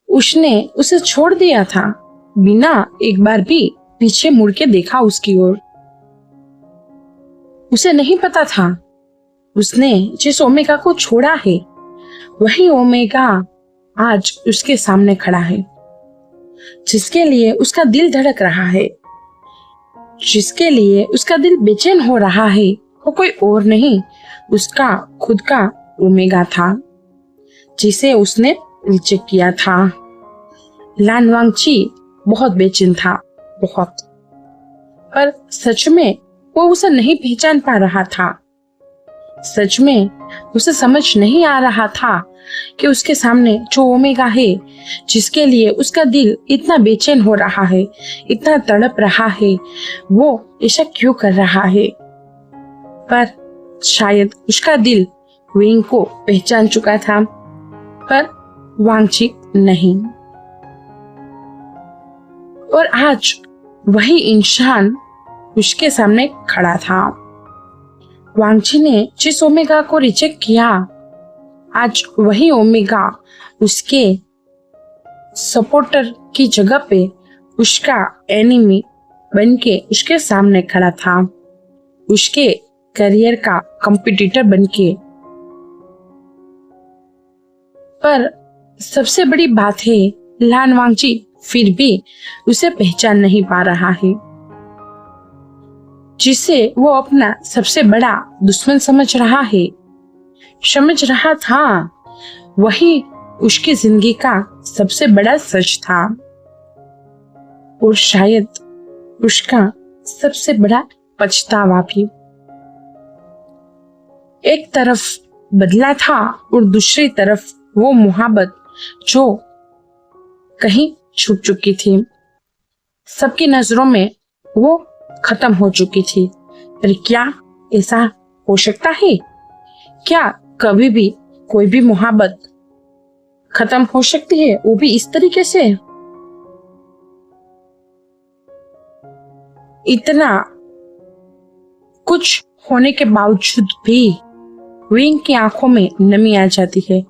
उसने उसे छोड़ दिया था, बिना एक बार भी पीछे मुड़ के देखा उसकी ओर। उसे नहीं पता था उसने जिस ओमेगा को छोड़ा है वही ओमेगा आज उसके सामने खड़ा है, जिसके लिए उसका दिल धड़क रहा है, जिसके लिए उसका दिल बेचैन हो रहा है, वो कोई और नहीं उसका खुद का ओमेगा था, जिसे उसने रिजेक्ट किया था। लान वांगची बहुत बेचैन था, बहुत, पर सच में वो उसे नहीं पहचान पा रहा था। सच में उसे समझ नहीं आ रहा था कि उसके सामने जो ओमेगा है, जिसके लिए उसका दिल इतना बेचैन हो रहा है, इतना तड़प रहा है, वो ऐसा क्यों कर रहा है। पर शायद उसका दिल विंग को पहचान चुका था, पर वांगची नहीं। और आज वही इंसान उसके सामने खड़ा था। वांगची ने जिस ओमेगा को रिजेक्ट किया, आज वही ओमेगा उसके सपोर्टर की जगह पे उसका एनिमी बनके उसके सामने खड़ा था, उसके करियर का कंपटीटर बनके। पर सबसे बड़ी बात है, लान वांगची फिर भी उसे पहचान नहीं पा रहा है, जिसे वो अपना सबसे बड़ा दुश्मन समझ रहा है, समझ रहा था। वही उसकी जिंदगी का सबसे बड़ा सच था, और शायद उसका सबसे बड़ा पछतावा भी। एक तरफ बदला था और दूसरी तरफ वो मोहब्बत जो कहीं छूट चुकी थी, सबकी नजरों में वो खत्म हो चुकी थी। पर क्या ऐसा हो सकता है? क्या कभी भी कोई भी मोहब्बत खत्म हो सकती है, वो भी इस तरीके से? इतना कुछ होने के बावजूद भी विंग की आंखों में नमी आ जाती है।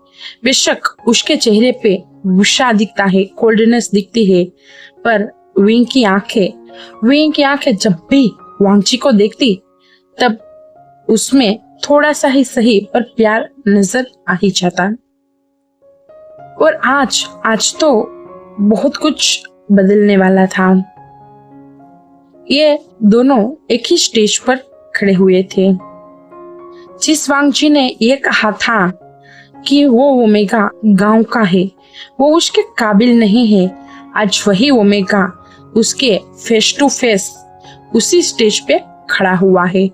बेशक उसके चेहरे पे गुस्सा दिखता है, कोल्डनेस दिखती है, पर विंग की आंखें जब भी वांगची को देखती, तब उसमें थोड़ा सा ही सही पर प्यार नजर आ ही जाता। और आज तो बहुत कुछ बदलने वाला था। ये दोनों एक ही स्टेज पर खड़े हुए थे। जिस वांगची ने ये कहा था कि वो ओमेगा गांव का है, वो उसके काबिल नहीं है, आज वही ओमेगा उसके फेस टू फेस उसी स्टेज पे खड़ा हुआ है,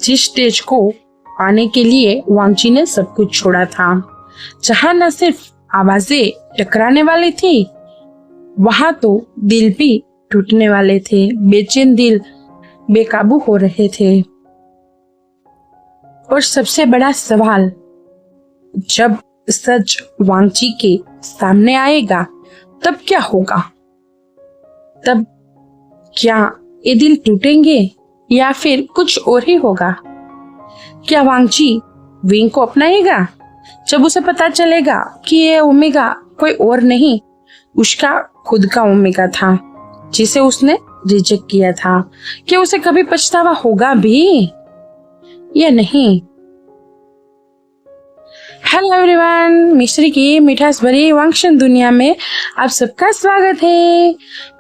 जिस स्टेज को पाने के लिए वांगची ने सब कुछ छोड़ा था। जहां न सिर्फ आवाजें टकराने वाली थी, वहां तो दिल भी टूटने वाले थे, बेचैन दिल बेकाबू हो रहे थे। और सबसे बड़ा सवाल, जब सच वांगची के सामने आएगा तब क्या होगा? तब क्या ये दिल टूटेंगे या फिर कुछ और ही होगा? क्या वांगची विंग को अपनाएगा जब उसे पता चलेगा कि ये ओमेगा कोई और नहीं, उसका खुद का ओमेगा था, जिसे उसने रिजेक्ट किया था? क्या उसे कभी पछतावा होगा भी या नहीं? हेलो एवरीवन, मिश्री की मिठास भरी वांगशन दुनिया में आप सबका स्वागत है।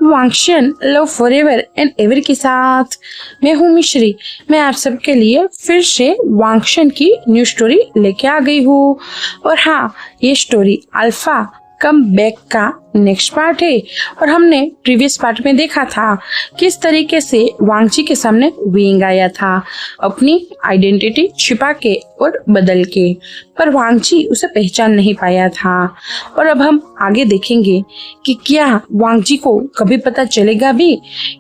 वांगशन लव फॉरएवर एंड एवर के साथ मैं हूँ मिश्री। मैं आप सबके लिए फिर से वांगशन की न्यू स्टोरी लेके आ गई हूँ। और हाँ, ये स्टोरी अल्फा कम बैक का नेक्स्ट पार्ट है। और हमने प्रीवियस पार्ट में देखा था किस तरीके से वांगची के सामने विंग आया था अपनी आइडेंटिटी छिपा के और बदल के, पर वांगची उसे पहचान नहीं पाया था। और अब हम आगे देखेंगे कि क्या वांगची को कभी पता चलेगा भी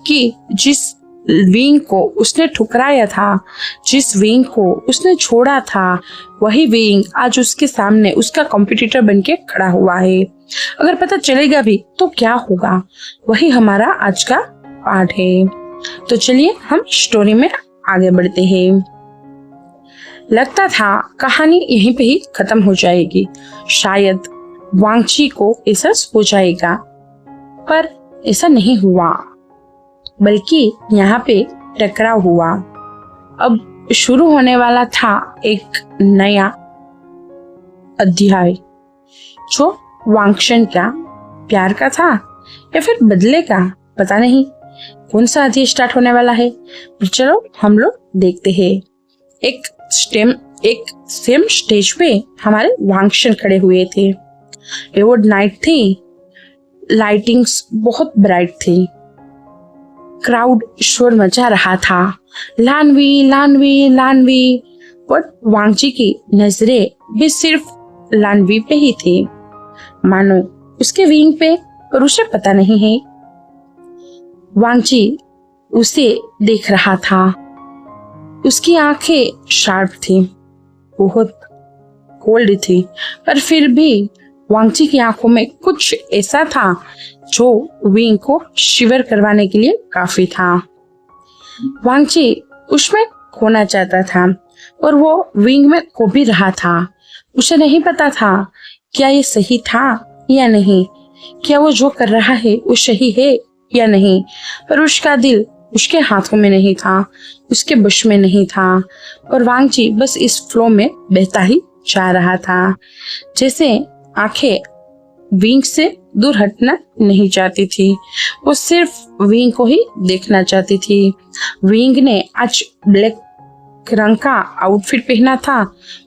कि जिस विंग को उसने ठुकराया था, जिस विंग को उसने छोड़ा था, वही विंग आज उसके सामने उसका कॉम्पिटिटर बनके खड़ा हुआ है। अगर पता चलेगा भी तो क्या होगा, वही हमारा आज का पार्ट है। तो चलिए हम स्टोरी में आगे बढ़ते हैं। लगता था कहानी यहीं पे ही खत्म हो जाएगी, शायद वांगची को एहसास हो जाएगा, पर ऐसा नहीं हुआ, बल्कि यहाँ पे टकराव हुआ। अब शुरू होने वाला था एक नया अध्याय, जो वांगशन का प्यार का था या फिर बदले का, पता नहीं कौन सा अध्याय स्टार्ट होने वाला है। पर चलो हम लोग देखते हैं। एक सेम स्टेज पे हमारे वांगशन खड़े हुए थे। ये वो नाइट थी, लाइटिंग्स बहुत ब्राइट थी, क्राउड शोर मचा रहा था, लानवी लानवी लानवी। बट वांगची की नजरें भी सिर्फ लानवी पे ही थी, मानो उसके विंग पे, पर उसे पता नहीं है। वांगची उसे देख रहा था। उसकी आंखें शार्प थी, बहुत कोल्ड थी, पर फिर भी वांगची की आंखों में कुछ ऐसा था जो विंग को शिवर करवाने के लिए काफी था। वांगची उसमें खोना चाहता था और वो विंग में खो भी रहा था। उसे नहीं पता था क्या ये सही था या नहीं, क्या वो जो कर रहा है वो सही है या नहीं, पर उसका दिल उसके हाथों में नहीं था, उसके बश में नहीं था, और वांगची बस इस फ्लो में बहता ही जा रहा था। जैसे आंखें विंग से दूर हटना नहीं चाहती थी, वो सिर्फ विंग को ही देखना चाहती थी। विंग ने आज ब्लैक रंग का आउटफिट पहना था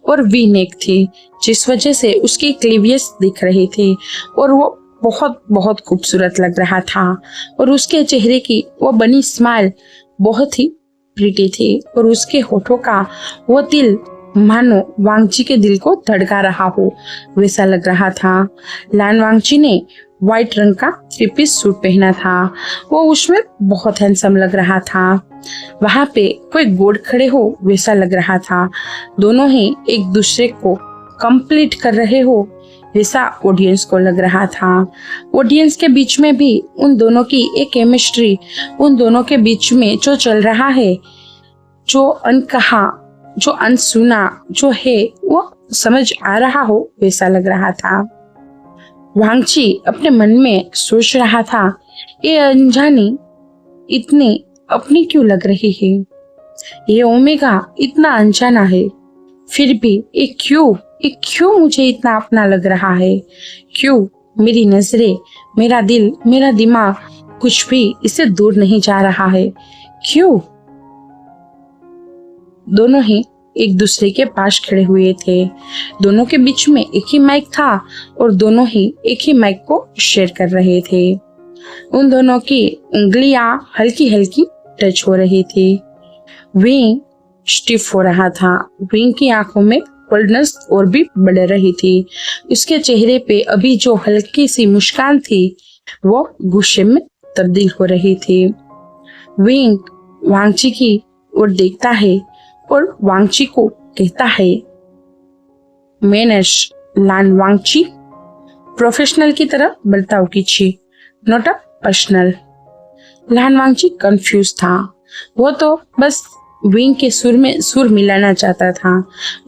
और वी नेक थी, जिस वजह से उसकी क्लीवियस दिख रही थी और वो बहुत बहुत खूबसूरत लग रहा था। और उसके चेहरे की वो बनी स्माइल बहुत ही प्रीटी थी, और उसके होठों का वो तिल मानो वांगची के दिल को धड़का रहा हो वैसा लग रहा था। लान वांगची ने व्हाइट रंग का 3 पीस सूट पहना था, वो उसमें बहुत हैंडसम लग रहा था। वहां पे कोई गोड खड़े हो वैसा लग रहा था, दोनों ही एक दूसरे को कंप्लीट कर रहे हो वैसा ऑडियंस को लग रहा था। ऑडियंस के बीच में भी उन दोनों की एक केमिस्ट्री, उन दोनों के बीच में जो चल रहा है, जो अनकहा, जो अनसुना जो है वो समझ आ रहा हो वैसा लग रहा था। वांगची अपने मन में सोच रहा था, ये अनजानी इतनी अपनी क्यों लग रही है, ये ओमेगा इतना अनजाना है, फिर भी ये क्यों मुझे इतना अपना लग रहा है, क्यों मेरी नजरें, मेरा दिल, मेरा दिमाग कुछ भी इससे दूर नहीं जा रहा है, क्यों। दोनों ही एक दूसरे के पास खड़े हुए थे, दोनों के बीच में एक ही माइक था और दोनों ही एक ही माइक को शेयर कर रहे थे। उन दोनों की उंगलियां हल्की हल्की टच हो रही थी। विंग स्टिफ हो रहा था, विंग की आंखों में कोल्डनेस और भी बढ़ रही थी। उसके चेहरे पे अभी जो हल्की सी मुस्कान थी वो गुस्से में तब्दील हो रही थी। विंग वांगची की ओर देखता है और वांगची को कहता है, मैनेज लान वांगची, प्रोफेशनल की तरह बर्ताव कीजिए, not a personal. Lan Wangji confuse था, वो तो बस विंग के सुर मिलाना चाहता था।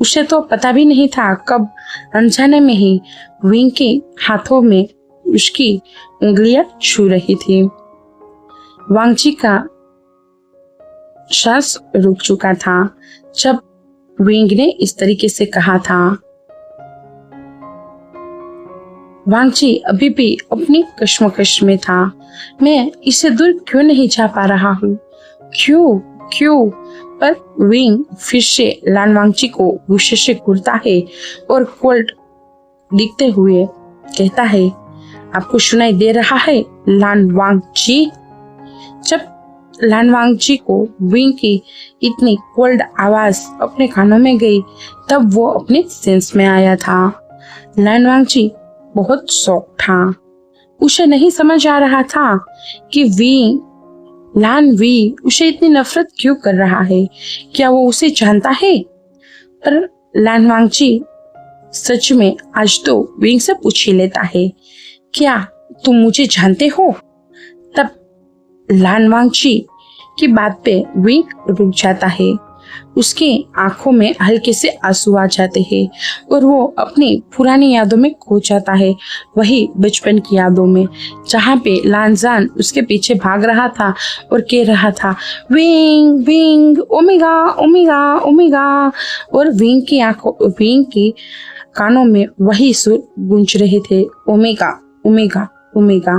उसे तो पता भी नहीं था कब अनजाने में ही विंग के हाथों में उसकी उंगलियां छू रही थी। वांगची का सांस रुक चुका था जब विंग ने इस तरीके से कहा था। वांगची अभी भी अपनी कश्मकश में था, मैं इससे दूर क्यों नहीं जा पा रहा हूँ, क्यों। पर विंग फिर से लान वांगची को गुस्से से घूरता है और कोल्ड दिखते हुए कहता है, आपको सुनाई दे रहा है लान वांगची। जब लान वांगची को विंग की इतनी कोल्ड आवाज अपने कानों में गई तब वो अपने सेंस में आया था। लान वांगची बहुत शॉक था, उसे नहीं समझ आ रहा था कि लान वी उसे इतनी नफरत क्यों कर रहा है, क्या वो उसे जानता है। पर लान वांगची सच में आज तो विंग से पूछ ही लेता है, क्या तुम मुझे जानते हो। तब लान वांगची की बात पे विंग रुक जाता है। उसकी आंखों में हल्के से आंसू आ जाते हैं और वो अपनी पुरानी यादों में खो जाता है, वही बचपन की यादों में, जहाँ पे लानजान उसके पीछे भाग रहा था और कह रहा था wing wing omega omega omega. और विंग की कानों में वही सुर गूंज रहे थे, ओमेगा ओमेगा ओमेगा।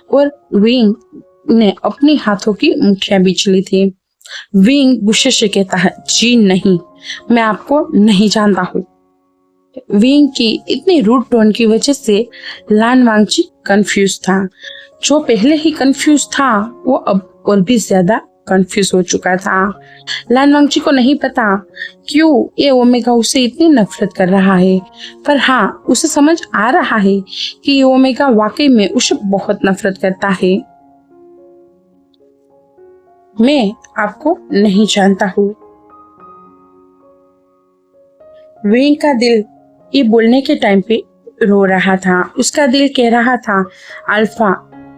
और विंग ने अपनी हाथों की मुट्ठियां बीच ली थी। विंग गुस्से से कहता है, जी नहीं, मैं आपको नहीं जानता हूँ। विंग की इतनी रूड टोन की वजह से लान वांगची कंफ्यूज था। जो पहले ही कंफ्यूज था वो अब और भी ज्यादा कंफ्यूज हो चुका था। लान वांगची को नहीं पता क्यों ये ओमेगा उसे इतनी नफरत कर रहा है, पर हाँ, उसे समझ आ रहा है कि ये ओमेगा वाकई में उसे बहुत नफरत करता है। मैं आपको नहीं जानता हूँ। विंग का दिल ये बोलने के टाइम पे रो रहा था। उसका दिल कह रहा था, अल्फा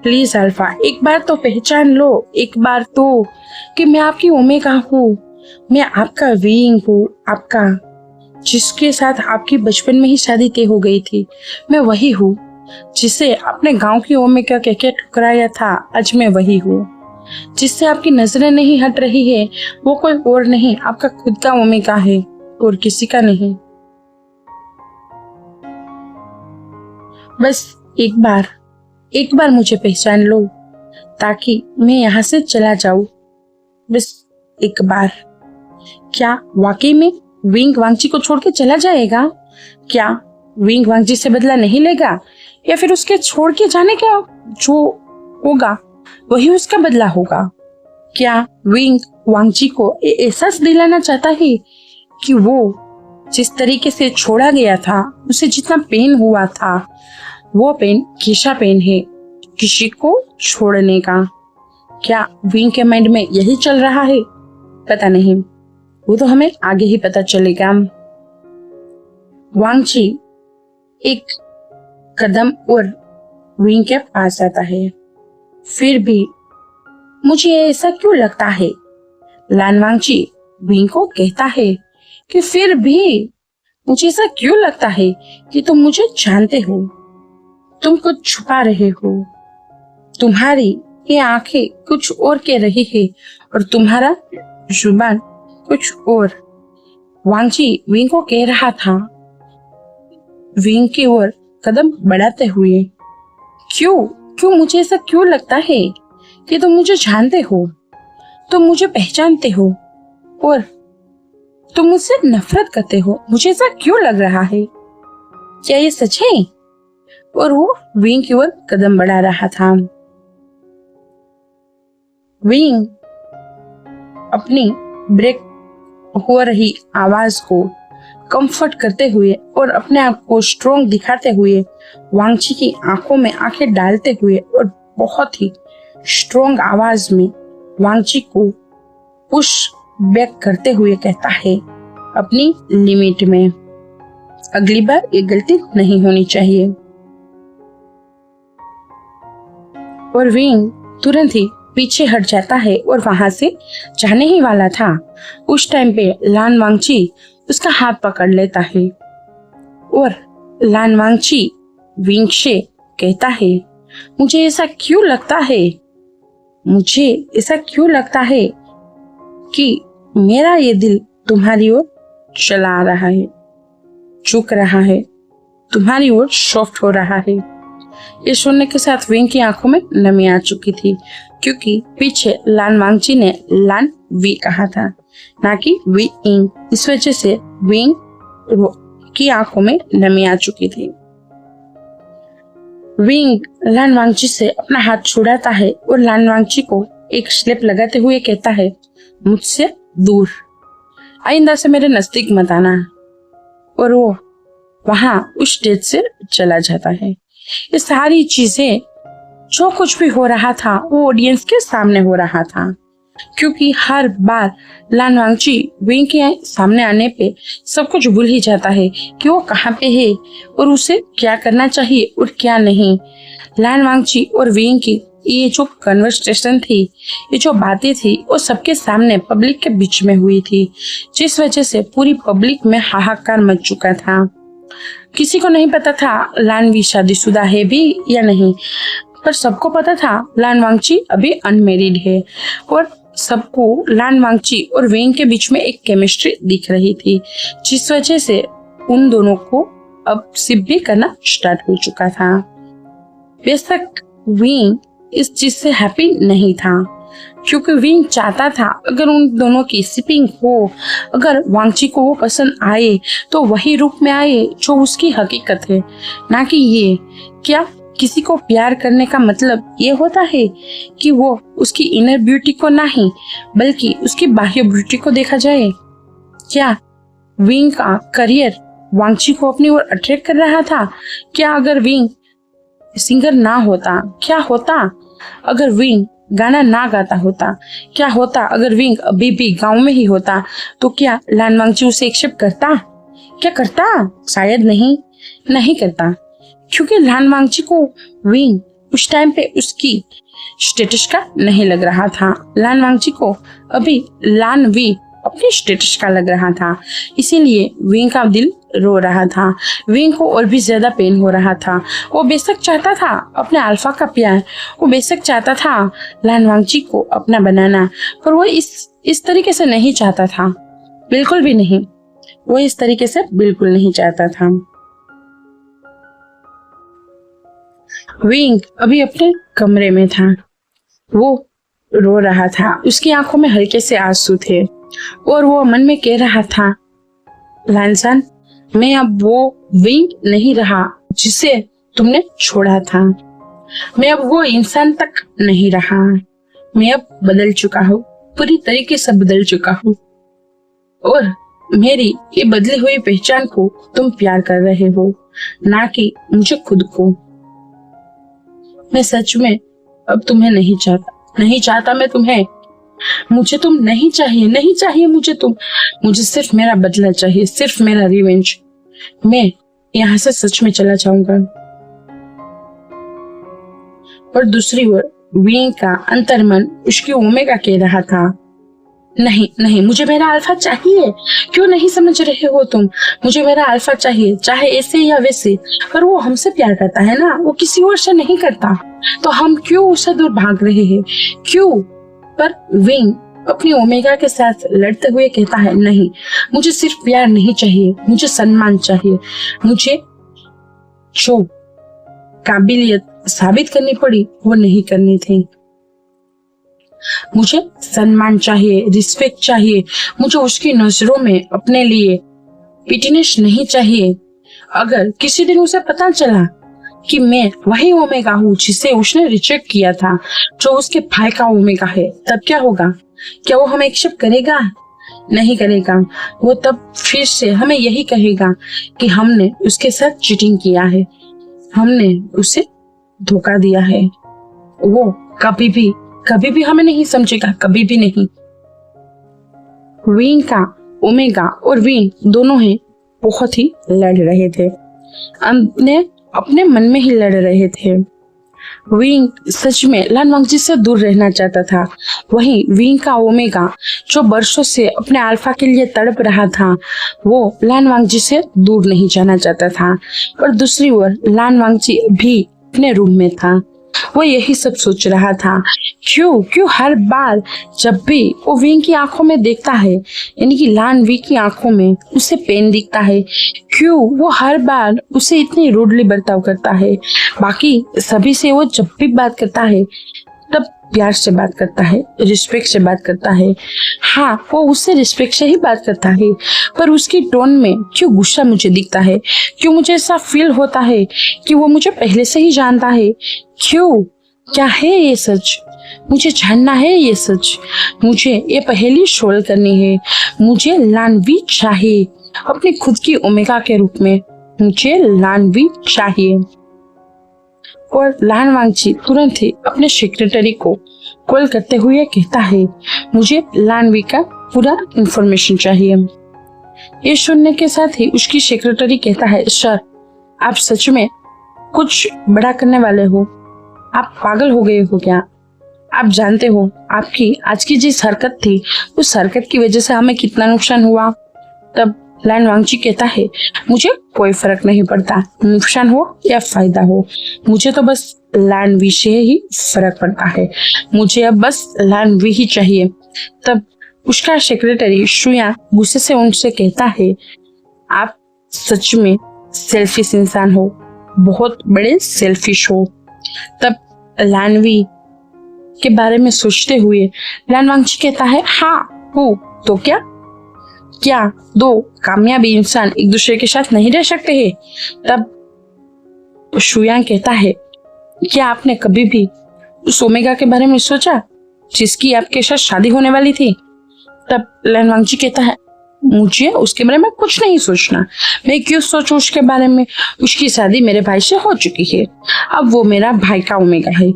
प्लीज अल्फा, एक बार तो पहचान लो, एक बार तो, कि मैं आपकी ओमेगा हूँ, मैं आपका विंग हूँ, आपका जिसके साथ आपकी बचपन में ही शादी तय हो गई थी। मैं वही हूँ जिसे अपने गांव की ओमेगा कह के ठुकराया था। आज मैं वही हूँ जिससे आपकी नजरें नहीं हट रही है। वो कोई और नहीं, आपका खुद का ओमेगा है और किसी का नहीं। बस एक बार मुझे पहचान लो ताकि मैं यहाँ से चला जाऊं, बस एक बार। क्या वाकई में विंग वांगची को छोड़ के चला जाएगा? क्या विंग वांगची से बदला नहीं लेगा, या फिर उसके छोड़ के जाने का जो होगा वही उसका बदला होगा? क्या विंग वांगची को एहसास दिलाना चाहता है कि वो जिस तरीके से छोड़ा गया था, उसे जितना पेन हुआ था, वो पेन कैसा पेन है किसी को छोड़ने का? क्या विंग के माइंड में यही चल रहा है? पता नहीं, वो तो हमें आगे ही पता चलेगा। वांगची एक कदम और विंग के पास आता है। फिर भी मुझे ऐसा क्यों लगता है, लान वांगची विंग को कहता है कि फिर भी मुझे ऐसा क्यों लगता है कि तुम मुझे जानते हो, तुम कुछ छुपा रहे हो, तुम्हारी ये आंखें कुछ और कह रही है और तुम्हारा जुबान कुछ और। वांगची विंग को कह रहा था, विंग की ओर कदम बढ़ाते हुए, क्यों मुझे ऐसा क्यों लगता है कि तुम मुझे जानते हो, तुम मुझे पहचानते हो और तुम मुझसे नफरत करते हो? मुझे ऐसा क्यों लग रहा है? क्या ये सच है? और वो विंग की ओर कदम बढ़ा रहा था। विंग अपनी ब्रेक हो रही आवाज को कंफर्ट करते हुए और अपने आप को स्ट्रॉन्ग दिखाते हुए वांगची की आंखों में आंखें डालते हुए और बहुत ही स्ट्रॉन्ग आवाज में वांगची को पुश बैक करते हुए कहता है, अपनी लिमिट में, अगली बार ये गलती नहीं होनी चाहिए। और विंग तुरंत ही पीछे हट जाता है और वहां से जाने ही वाला था। उस टाइम पे लान वांगची उसका हाथ पकड़ लेता है और लान वांगची विंग से कहता है, मुझे ऐसा क्यों लगता है कि मेरा ये दिल तुम्हारी ओर चला रहा है, झुक रहा है, तुम्हारी ओर सॉफ्ट हो रहा है। ये सुनने के साथ विंग की आंखों में नमी आ चुकी थी, क्योंकि पीछे लान वांगची ने लान वी कहा था, ना कि वी इंग। इस वजह से विंग की आंखों में नमी आ चुकी थी। विंग लान वांगची से अपना हाथ छुड़ाता है और लान वांगची को एक स्लेप लगाते हुए कहता है, मुझसे दूर, आइंदा से मेरे नजदीक मत आना। और वो वहां उस स्टेज से चला जाता है। ये सारी चीजें, जो कुछ भी हो रहा था, वो ऑडियंस के सामने हो रहा था, क्योंकि हर बार लान वांगची विंग के सामने आने पे सब कुछ भूल ही जाता है कि वो कहाँ पे है और उसे क्या करना चाहिए और क्या नहीं। लान वांगची और विंग की ये जो कन्वर्सेशन थी, ये जो बातें थी, वो सबके सामने पब्लिक के बीच में हुई थी, जिस वजह से पूरी पब्लिक में हाहाकार मच चुका था। किसी को नहीं पता था लानवी शादीशुदा है भी या नहीं, पर सबको पता था लान वांगची अभी अनमेरिड है और सबको लान वांगची और विंग के बीच में एक केमिस्ट्री दिख रही थी, जिस वजह से उन दोनों को अब सिप भी करना स्टार्ट हो चुका था। बेशक विंग इस चीज से हैप्पी नहीं था, क्योंकि विंग चाहता था अगर उन दोनों की सिपिंग हो, अगर वांगची को वो पसंद आए तो वही रूप में आए जो उसकी हकीकत है, ना कि ये। क्या किसी को प्यार करने का मतलब ये होता है कि वो उसकी इनर ब्यूटी को नहीं बल्कि उसकी बाह्य ब्यूटी को देखा जाए? क्या विंग का करियर वांगची को अपनी ओर अट्रैक्ट कर रहा था? क्या अगर विंग सिंगर ना होता, क्या होता अगर विंग गाना ना गाता होता? क्या होता अगर विंग अभी भी गांव में ही होता? तो क्या लान वांगची उसे एक्सेप्ट करता? क्या करता? शायद नहीं करता, क्योंकि लान वांगची को विंग उस टाइम पे उसकी स्टेटस का नहीं लग रहा था। लान वांगची को अभी लान वी अपने स्टेटस का लग रहा था, इसीलिए विंग का दिल रो रहा था। विंग को और भी ज्यादा पेन हो रहा था। वो बेशक चाहता था अपने अल्फा का प्यार, वो बेशक चाहता था लान वांगची को अपना बनाना, पर वो इस तरीके से नहीं चाहता था, बिल्कुल भी नहीं। वो इस तरीके से बिल्कुल नहीं चाहता था। विंग अभी अपने कमरे में था, वो रो रहा था, उसकी आंखों में हल्के से आंसू थे और वो मन में कह रहा था, लानसान, मैं अब वो विंग नहीं रहा जिसे तुमने छोड़ा था। मैं अब वो इंसान तक नहीं रहा। मैं अब बदल चुका हूँ, पूरी तरीके से बदल चुका हूँ, और मेरी ये बदली हुई पहचान को तुम प्यार कर रहे हो, ना कि मुझे खुद को। मैं सच में अब तुम्हें नहीं चाहता मैं तुम्हें। मुझे तुम नहीं चाहिए मुझे तुम। मुझे सिर्फ मेरा बदला चाहिए, सिर्फ मेरा रिवेंज। मैं यहाँ से सच में चला जाऊंगा। और दूसरी ओर विंग का अंतर्मन उसकी ओमेगा कह रहा था, नहीं, मुझे मेरा अल्फा चाहिए। क्यों नहीं समझ रहे हो तुम? मुझे मेरा अल्फा चाहिए, चाहे ऐसे या वैसे। पर वो हमसे प्यार करता है ना, वो किसी और से नहीं करता, तो हम क्यों उसे दूर भाग रहे हैं? क्यों? पर विंग अपनी ओमेगा के साथ लड़ते हुए कहता है, नहीं, मुझे सिर्फ प्यार नहीं चाहिए, मुझे सम्मान चाहिए। मुझे जो काबिलियत साबित करनी पड़ी वो नहीं करनी थी। मुझे सम्मान चाहिए, रिस्पेक्ट चाहिए। मुझे उसकी नजरों में अपने लिए पिटीनेस नहीं चाहिए। अगर किसी दिन उसे पता चला कि मैं वही ओमेगा हूँ जिसे उसने रिजेक्ट किया था, जो उसके भाई का ओमेगा है, तब क्या होगा? क्या वो हमें एक्सेप्ट करेगा? नहीं करेगा। वो तब फिर से हमें यही कहेगा कि हमने उसके साथ चीटिंग किया है, हमने उसे धोखा दिया है। वो कभी भी हमें नहीं समझेगा, कभी भी नहीं। विंग का ओमेगा और विंग दोनों ही बहुत ही लड़ रहे थे, अपने मन में ही लड़ रहे थे। विंग सच में लान वांगची से दूर रहना चाहता था, वहीं विंग का ओमेगा जो बरसों से अपने अल्फा के लिए तड़प रहा था, वो लान वांगची से दूर नहीं जाना चाहता था। और दूसरी ओर लान वांगची भी अपने रूम में था, वो यही सब सोच रहा था। क्यों हर बार जब भी वो विंग की आंखों में देखता है, यानी कि लान वी की आंखों में उसे पेन दिखता है, क्यों वो हर बार उसे इतनी रूडली बर्ताव करता है? बाकी सभी से वो जब भी बात करता है तब प्यार से बात करता है, रिस्पेक्ट से बात करता है। हाँ, वो उससे रिस्पेक्ट से ही बात करता है, पर उसकी टोन में क्यों गुस्सा मुझे दिखता है? क्यों मुझे ऐसा फील होता है कि वो मुझे पहले से ही जानता है? क्यों? क्या है ये सच? मुझे जानना है ये सच। मुझे ये पहेली सोल्व करनी है। मुझे लानवी चाहिए अपनी खुद की ओमेगा के रूप में। मुझे लानवी चाहिए। और लान वांगची तुरंत ही अपने सेक्रेटरी को कॉल करते हुए कहता है, मुझे लानवी का पूरा इंफॉर्मेशन चाहिए। ये सुनने के साथ ही उसकी सेक्रेटरी कहता है, सर, आप सच में कुछ बड़ा करने वाले हो? आप पागल हो गए हो क्या? आप जानते हो आपकी आज की जिस हरकत थी, उस हरकत की वजह से हमें कितना नुकसान हुआ। तब लान वांगची कहता है, मुझे कोई फर्क नहीं पड़ता, नुकसान हो या फायदा हो, मुझे तो बस लान वी से ही फर्क पड़ता है, मुझे अब बस लान वी ही चाहिए। तब उसका सेक्रेटरी शुया गुस्से से उनसे कहता है, आप सच में सेल्फिश इंसान हो, बहुत बड़े सेल्फिश हो। तब लानवी के बारे में सोचते हुए लान वांगची कहता है, हाँ हूँ तो क्या दो कामयाबी इंसान एक दूसरे के साथ नहीं रह सकते हैं? तब शुयांग कहता है, क्या आपने कभी भी उस ओमेगा के बारे में सोचा जिसकी आपके साथ शादी होने वाली थी? तब लान वांगची कहता है, मुझे उसके बारे में कुछ नहीं सोचना, मैं क्यों सोचूं उसके बारे में, उसकी शादी मेरे भाई से हो चुकी है, अब वो मेरा भाई का ओमेगा है,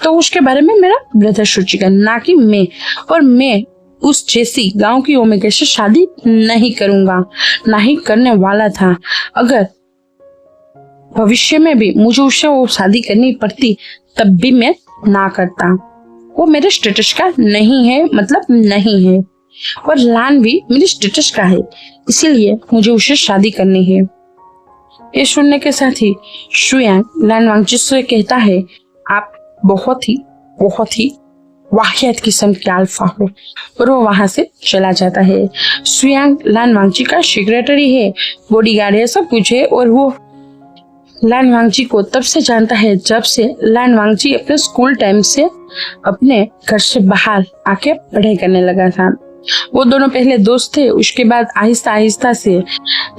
तो उसके बारे में मेरा ब्रदर सोचेगा, ना कि मैं। और मैं उस जैसी गांव की ओमेगा से शादी नहीं करूंगा, ना ही करने वाला था। अगर भविष्य में भी मुझे उससे वो शादी करनी पड़ती तब भी मैं ना करता, वो मेरे स्टेटस का नहीं है, मतलब नहीं है, और लान भी मेरे स्टेटस का है, इसीलिए मुझे उससे शादी करनी है। ये सुनने के साथ ही शुयांग लान वांगची से कहता है, आप बहुत ही वाहियात किस्म के अल्फा हो, और वो वहां से चला जाता है। शुयांग लान वांगची का सेक्रेटरी है, बॉडीगार्ड है, सब कुछ है, और वो लान वांगची को तब से जानता है जब से लान वांगची अपने स्कूल टाइम से अपने घर से बाहर आके पढ़ाई करने लगा था। वो दोनों पहले दोस्त थे, उसके बाद आहिस्ता आहिस्ता से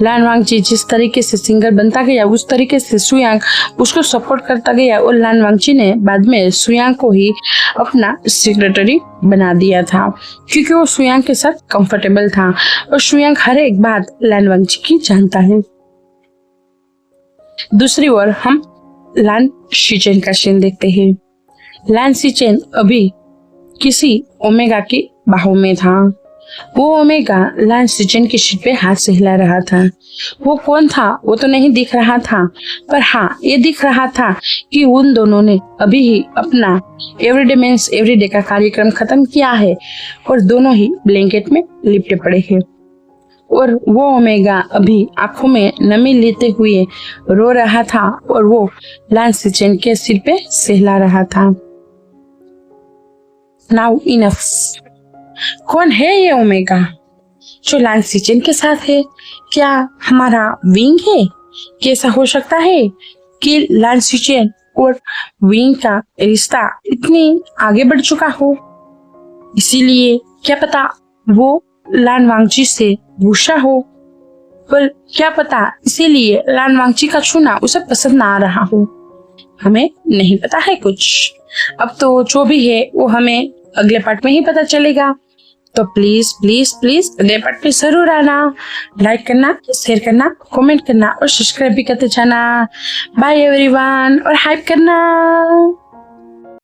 लान वांगची जिस तरीके से सिंगर बनता गया उस तरीके से शुयांग उसको सपोर्ट करता गया, और लान वांगची ने बाद में शुयांग को ही अपना सेक्रेटरी बना दिया था, क्योंकि वो शुयांग के साथ कंफर्टेबल था, और शुयांग हर एक बात लान वांगची की जानता है। दूसरी ओर हम लान शीचेन का सीन देखते हैं। लान शीचेन अभी किसी ओमेगा की बाहों में था। वो ओमेगा लान शीचेन की सीट पे हाथ से हिला रहा था। वो कौन था वो तो नहीं दिख रहा था, पर हाँ ये दिख रहा था कि उन दोनों ने अभी ही अपना एवरीडे मीन्स एवरीडे का कार्यक्रम खत्म किया है, और दोनों ही ब्लैंकेट में लिपटे पड़े हैं, और वो ओमेगा अभी आंखों में नमी लेते हुए रो रहा था, और वो लान शीचेन के सिर पे सहला रहा था। Now enough. कौन है ये ओमेगा जो लान शीचेन के साथ है? क्या हमारा विंग है? कैसा हो सकता है कि लान शीचेन और विंग का रिश्ता इतनी आगे बढ़ चुका हो? इसीलिए क्या पता वो लान वांगची से गुस्सा हो, पर क्या पता इसीलिए लान वांगची का छूना उसे पसंद ना आ रहा हो। हमें नहीं पता है कुछ। अब तो जो भी है वो हमें अगले पार्ट में ही पता चलेगा। तो प्लीज प्लीज प्लीज अगले पार्ट में जरूर आना, लाइक करना, शेयर करना, कमेंट करना और सब्सक्राइब भी करते जाना। बाय एवरीवन, और हाइप करना।